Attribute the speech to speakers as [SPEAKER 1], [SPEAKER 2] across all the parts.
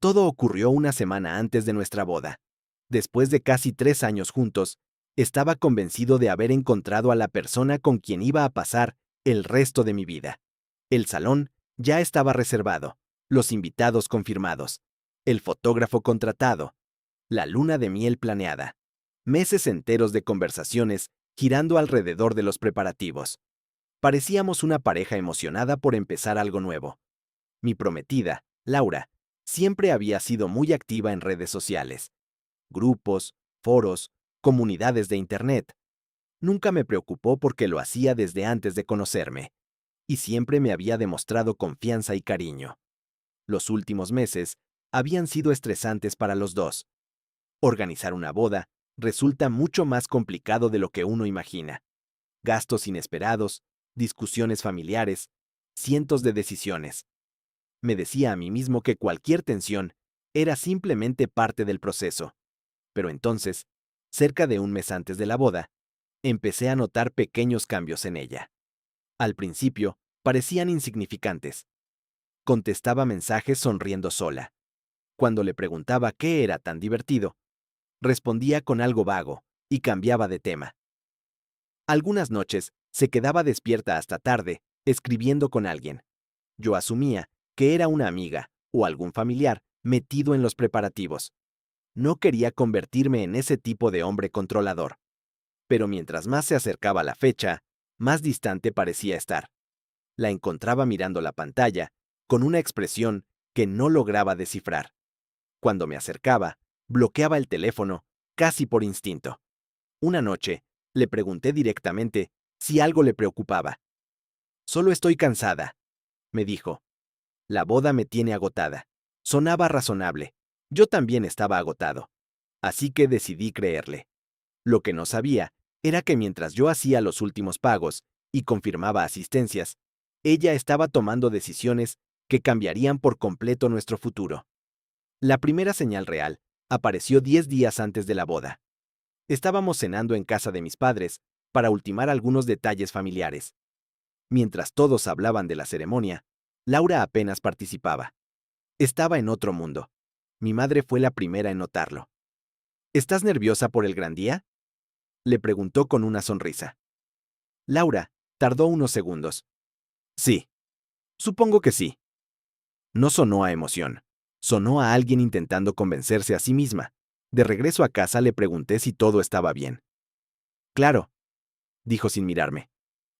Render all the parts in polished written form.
[SPEAKER 1] Todo ocurrió una semana antes de nuestra boda. Después de casi 3 años juntos, estaba convencido de haber encontrado a la persona con quien iba a pasar el resto de mi vida. El salón ya estaba reservado, los invitados confirmados, el fotógrafo contratado, la luna de miel planeada, meses enteros de conversaciones girando alrededor de los preparativos. Parecíamos una pareja emocionada por empezar algo nuevo. Mi prometida, Laura, siempre había sido muy activa en redes sociales, grupos, foros, comunidades de Internet. Nunca me preocupó porque lo hacía desde antes de conocerme, y siempre me había demostrado confianza y cariño. Los últimos meses habían sido estresantes para los dos. Organizar una boda resulta mucho más complicado de lo que uno imagina. Gastos inesperados, discusiones familiares, cientos de decisiones. Me decía a mí mismo que cualquier tensión era simplemente parte del proceso. Pero entonces, cerca de un mes antes de la boda, empecé a notar pequeños cambios en ella. Al principio, parecían insignificantes. Contestaba mensajes sonriendo sola. Cuando le preguntaba qué era tan divertido, respondía con algo vago y cambiaba de tema. Algunas noches se quedaba despierta hasta tarde, escribiendo con alguien. Yo asumía que era una amiga o algún familiar metido en los preparativos. No quería convertirme en ese tipo de hombre controlador. Pero mientras más se acercaba la fecha, más distante parecía estar. La encontraba mirando la pantalla, con una expresión que no lograba descifrar. Cuando me acercaba, bloqueaba el teléfono, casi por instinto. Una noche, le pregunté directamente si algo le preocupaba. «Solo estoy cansada», me dijo. «La boda me tiene agotada». Sonaba razonable. Yo también estaba agotado. Así que decidí creerle. Lo que no sabía era que mientras yo hacía los últimos pagos y confirmaba asistencias, ella estaba tomando decisiones que cambiarían por completo nuestro futuro. La primera señal real apareció 10 días antes de la boda. Estábamos cenando en casa de mis padres para ultimar algunos detalles familiares. Mientras todos hablaban de la ceremonia, Laura apenas participaba. Estaba en otro mundo. Mi madre fue la primera en notarlo. «¿Estás nerviosa por el gran día?», le preguntó con una sonrisa. Laura tardó unos segundos. «Sí, supongo que sí». No sonó a emoción. Sonó a alguien intentando convencerse a sí misma. De regreso a casa le pregunté si todo estaba bien. «Claro», dijo sin mirarme.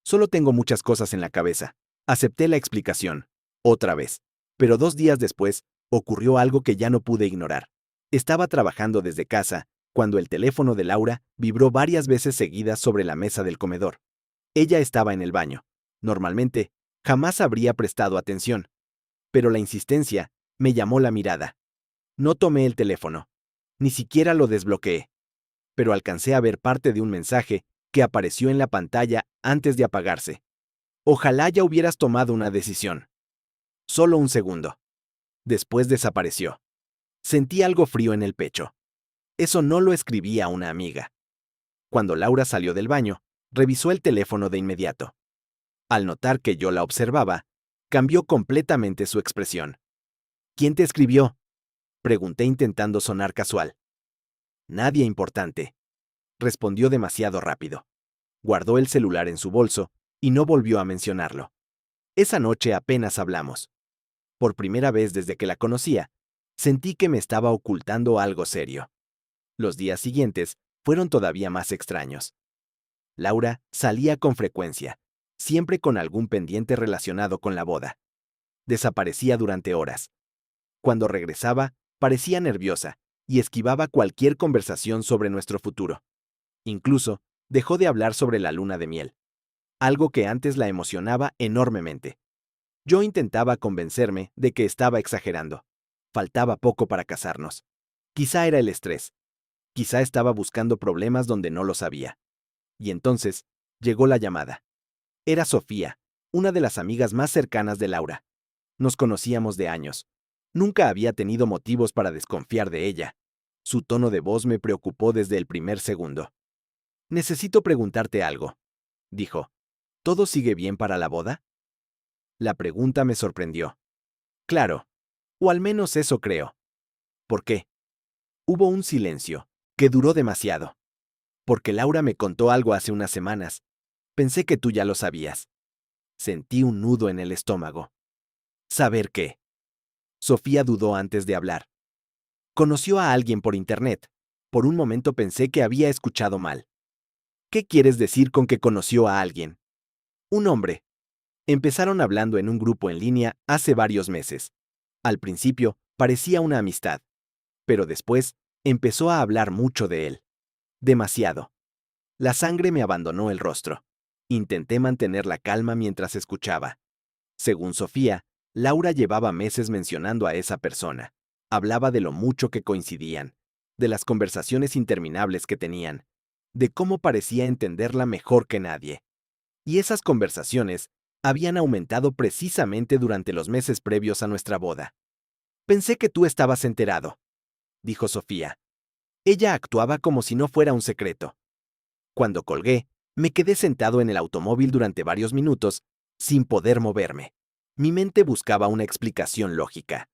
[SPEAKER 1] «Solo tengo muchas cosas en la cabeza». Acepté la explicación. Otra vez. Pero 2 días después, ocurrió algo que ya no pude ignorar. Estaba trabajando desde casa, cuando el teléfono de Laura vibró varias veces seguidas sobre la mesa del comedor. Ella estaba en el baño. Normalmente, jamás habría prestado atención. Pero la insistencia me llamó la mirada. No tomé el teléfono. Ni siquiera lo desbloqueé. Pero alcancé a ver parte de un mensaje que apareció en la pantalla antes de apagarse. «Ojalá ya hubieras tomado una decisión». Solo un segundo. Después desapareció. Sentí algo frío en el pecho. Eso no lo escribía una amiga. Cuando Laura salió del baño, revisó el teléfono de inmediato. Al notar que yo la observaba, cambió completamente su expresión. «¿Quién te escribió?», pregunté intentando sonar casual. «Nadie importante», respondió demasiado rápido. Guardó el celular en su bolso y no volvió a mencionarlo. Esa noche apenas hablamos. Por primera vez desde que la conocía, sentí que me estaba ocultando algo serio. Los días siguientes fueron todavía más extraños. Laura salía con frecuencia, siempre con algún pendiente relacionado con la boda. Desaparecía durante horas. Cuando regresaba, parecía nerviosa y esquivaba cualquier conversación sobre nuestro futuro. Incluso, dejó de hablar sobre la luna de miel, algo que antes la emocionaba enormemente. Yo intentaba convencerme de que estaba exagerando. Faltaba poco para casarnos. Quizá era el estrés. Quizá estaba buscando problemas donde no los había. Y entonces, llegó la llamada. Era Sofía, una de las amigas más cercanas de Laura. Nos conocíamos de años. Nunca había tenido motivos para desconfiar de ella. Su tono de voz me preocupó desde el primer segundo. «Necesito preguntarte algo», dijo. «¿Todo sigue bien para la boda?». La pregunta me sorprendió. «Claro, o al menos eso creo». ¿Por qué? Hubo un silencio, que duró demasiado. Porque Laura me contó algo hace unas semanas. Pensé que tú ya lo sabías. Sentí un nudo en el estómago. ¿Saber qué? Sofía dudó antes de hablar. Conoció a alguien por internet. Por un momento pensé que había escuchado mal. ¿Qué quieres decir con que conoció a alguien? Un hombre. Empezaron hablando en un grupo en línea hace varios meses. Al principio, parecía una amistad. Pero después, empezó a hablar mucho de él. Demasiado. La sangre me abandonó el rostro. Intenté mantener la calma mientras escuchaba. Según Sofía, Laura llevaba meses mencionando a esa persona. Hablaba de lo mucho que coincidían, de las conversaciones interminables que tenían, de cómo parecía entenderla mejor que nadie. Y esas conversaciones habían aumentado precisamente durante los meses previos a nuestra boda. Pensé que tú estabas enterado, dijo Sofía. Ella actuaba como si no fuera un secreto. Cuando colgué, me quedé sentado en el automóvil durante varios minutos, sin poder moverme. Mi mente buscaba una explicación lógica.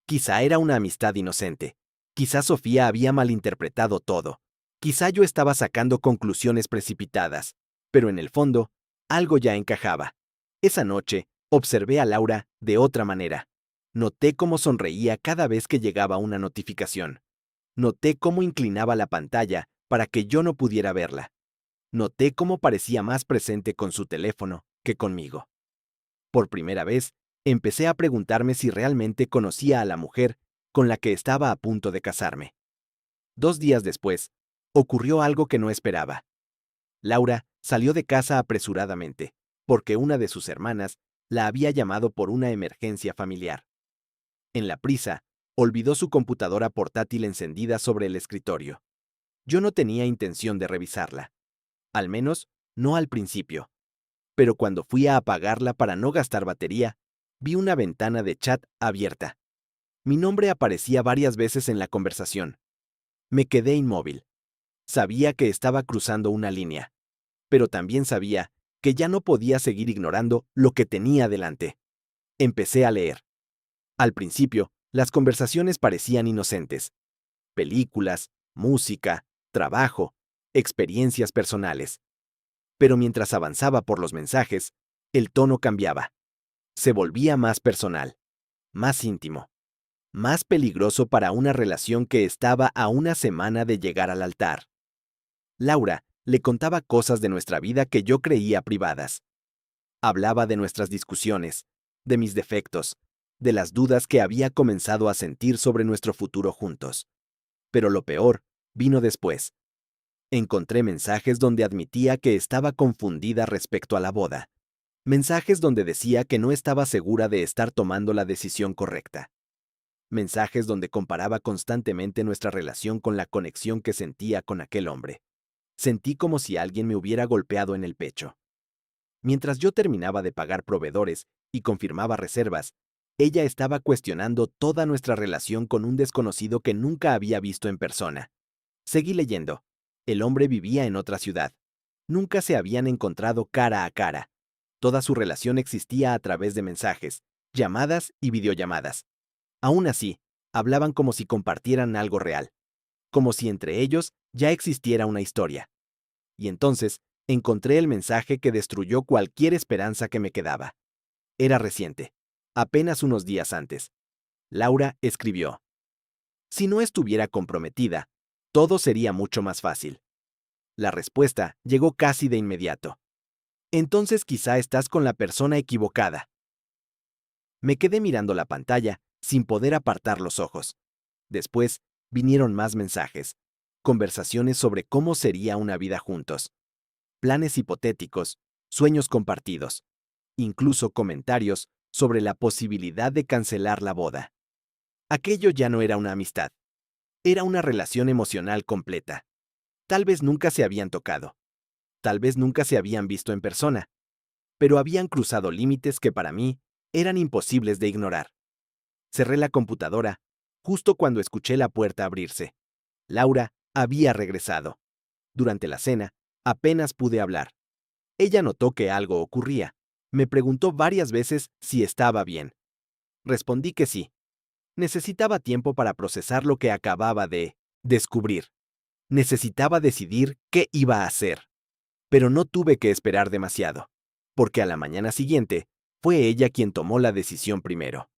[SPEAKER 1] Quizá era una amistad inocente. Quizá Sofía había malinterpretado todo. Quizá yo estaba sacando conclusiones precipitadas. Pero en el fondo, algo ya encajaba. Esa noche, observé a Laura de otra manera. Noté cómo sonreía cada vez que llegaba una notificación. Noté cómo inclinaba la pantalla para que yo no pudiera verla. Noté cómo parecía más presente con su teléfono que conmigo. Por primera vez, empecé a preguntarme si realmente conocía a la mujer con la que estaba a punto de casarme. 2 días después, ocurrió algo que no esperaba. Laura salió de casa apresuradamente, porque una de sus hermanas la había llamado por una emergencia familiar. En la prisa, olvidó su computadora portátil encendida sobre el escritorio. Yo no tenía intención de revisarla. Al menos, no al principio. Pero cuando fui a apagarla para no gastar batería, vi una ventana de chat abierta. Mi nombre aparecía varias veces en la conversación. Me quedé inmóvil. Sabía que estaba cruzando una línea, pero también sabía que ya no podía seguir ignorando lo que tenía delante. Empecé a leer. Al principio, las conversaciones parecían inocentes. Películas, música, trabajo, experiencias personales. Pero mientras avanzaba por los mensajes, el tono cambiaba. Se volvía más personal, más íntimo, más peligroso para una relación que estaba a una semana de llegar al altar. Laura le contaba cosas de nuestra vida que yo creía privadas. Hablaba de nuestras discusiones, de mis defectos, de las dudas que había comenzado a sentir sobre nuestro futuro juntos. Pero lo peor vino después. Encontré mensajes donde admitía que estaba confundida respecto a la boda. Mensajes donde decía que no estaba segura de estar tomando la decisión correcta. Mensajes donde comparaba constantemente nuestra relación con la conexión que sentía con aquel hombre. Sentí como si alguien me hubiera golpeado en el pecho. Mientras yo terminaba de pagar proveedores y confirmaba reservas, ella estaba cuestionando toda nuestra relación con un desconocido que nunca había visto en persona. Seguí leyendo. El hombre vivía en otra ciudad. Nunca se habían encontrado cara a cara. Toda su relación existía a través de mensajes, llamadas y videollamadas. Aún así, hablaban como si compartieran algo real, como si entre ellos ya existiera una historia. Y entonces, encontré el mensaje que destruyó cualquier esperanza que me quedaba. Era reciente, apenas unos días antes. Laura escribió: si no estuviera comprometida, todo sería mucho más fácil. La respuesta llegó casi de inmediato. Entonces quizá estás con la persona equivocada. Me quedé mirando la pantalla, sin poder apartar los ojos. Después, vinieron más mensajes, conversaciones sobre cómo sería una vida juntos, planes hipotéticos, sueños compartidos, incluso comentarios sobre la posibilidad de cancelar la boda. Aquello ya no era una amistad, era una relación emocional completa. Tal vez nunca se habían tocado, tal vez nunca se habían visto en persona, pero habían cruzado límites que para mí eran imposibles de ignorar. Cerré la computadora justo cuando escuché la puerta abrirse. Laura había regresado. Durante la cena, apenas pude hablar. Ella notó que algo ocurría. Me preguntó varias veces si estaba bien. Respondí que sí. Necesitaba tiempo para procesar lo que acababa de descubrir. Necesitaba decidir qué iba a hacer. Pero no tuve que esperar demasiado, porque a la mañana siguiente fue ella quien tomó la decisión primero.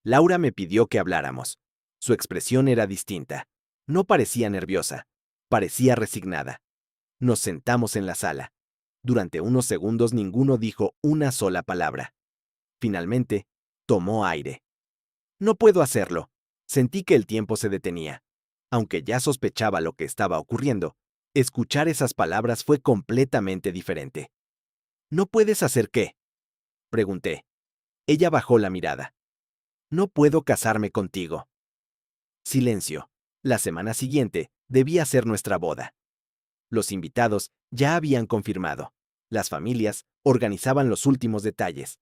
[SPEAKER 1] Laura me pidió que habláramos. Su expresión era distinta. No parecía nerviosa, parecía resignada. Nos sentamos en la sala. Durante unos segundos ninguno dijo una sola palabra. Finalmente, tomó aire. No puedo hacerlo. Sentí que el tiempo se detenía. Aunque ya sospechaba lo que estaba ocurriendo, escuchar esas palabras fue completamente diferente. ¿No puedes hacer qué? Pregunté. Ella bajó la mirada. No puedo casarme contigo. Silencio. La semana siguiente debía ser nuestra boda. Los invitados ya habían confirmado. Las familias organizaban los últimos detalles.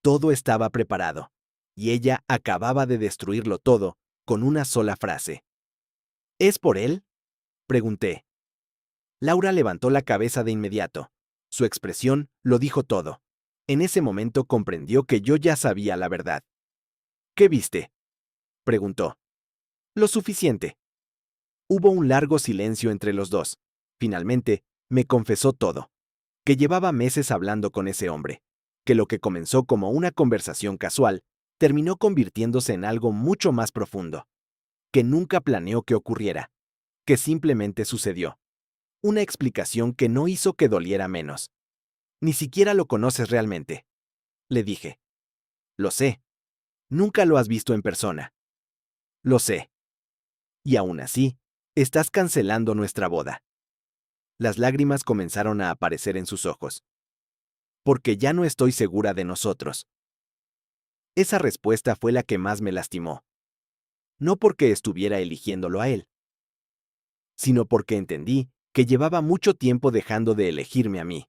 [SPEAKER 1] Todo estaba preparado. Y ella acababa de destruirlo todo con una sola frase. ¿Es por él? Pregunté. Laura levantó la cabeza de inmediato. Su expresión lo dijo todo. En ese momento comprendió que yo ya sabía la verdad. ¿Qué viste? Preguntó. Lo suficiente. Hubo un largo silencio entre los dos. Finalmente, me confesó todo. Que llevaba meses hablando con ese hombre. Que lo que comenzó como una conversación casual terminó convirtiéndose en algo mucho más profundo. Que nunca planeó que ocurriera. Que simplemente sucedió. Una explicación que no hizo que doliera menos. Ni siquiera lo conoces realmente. Le dije. Lo sé. Nunca lo has visto en persona. Lo sé. Y aún así, estás cancelando nuestra boda. Las lágrimas comenzaron a aparecer en sus ojos. Porque ya no estoy segura de nosotros. Esa respuesta fue la que más me lastimó. No porque estuviera eligiéndolo a él, sino porque entendí que llevaba mucho tiempo dejando de elegirme a mí.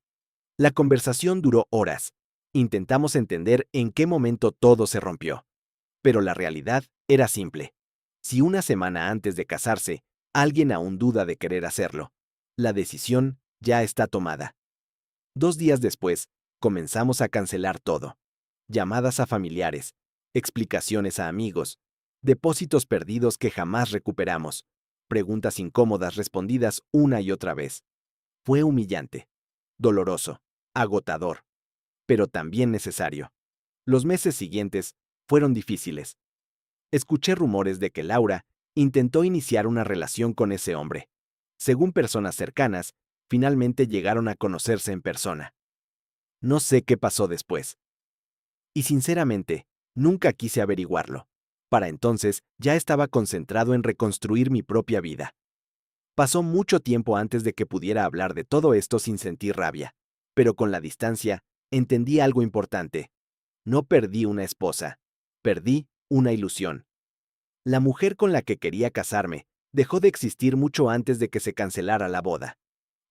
[SPEAKER 1] La conversación duró horas. Intentamos entender en qué momento todo se rompió. Pero la realidad era simple. Si una semana antes de casarse, alguien aún duda de querer hacerlo, la decisión ya está tomada. 2 días después, comenzamos a cancelar todo. Llamadas a familiares, explicaciones a amigos, depósitos perdidos que jamás recuperamos, preguntas incómodas respondidas una y otra vez. Fue humillante, doloroso, agotador, pero también necesario. Los meses siguientes fueron difíciles. Escuché rumores de que Laura intentó iniciar una relación con ese hombre. Según personas cercanas, finalmente llegaron a conocerse en persona. No sé qué pasó después. Y sinceramente, nunca quise averiguarlo. Para entonces, ya estaba concentrado en reconstruir mi propia vida. Pasó mucho tiempo antes de que pudiera hablar de todo esto sin sentir rabia. Pero con la distancia, entendí algo importante. No perdí una esposa. Perdí una ilusión. La mujer con la que quería casarme dejó de existir mucho antes de que se cancelara la boda.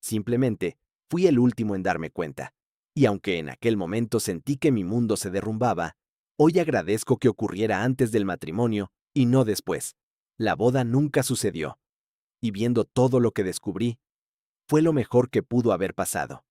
[SPEAKER 1] Simplemente, fui el último en darme cuenta. Y aunque en aquel momento sentí que mi mundo se derrumbaba, hoy agradezco que ocurriera antes del matrimonio y no después. La boda nunca sucedió. Y viendo todo lo que descubrí, fue lo mejor que pudo haber pasado.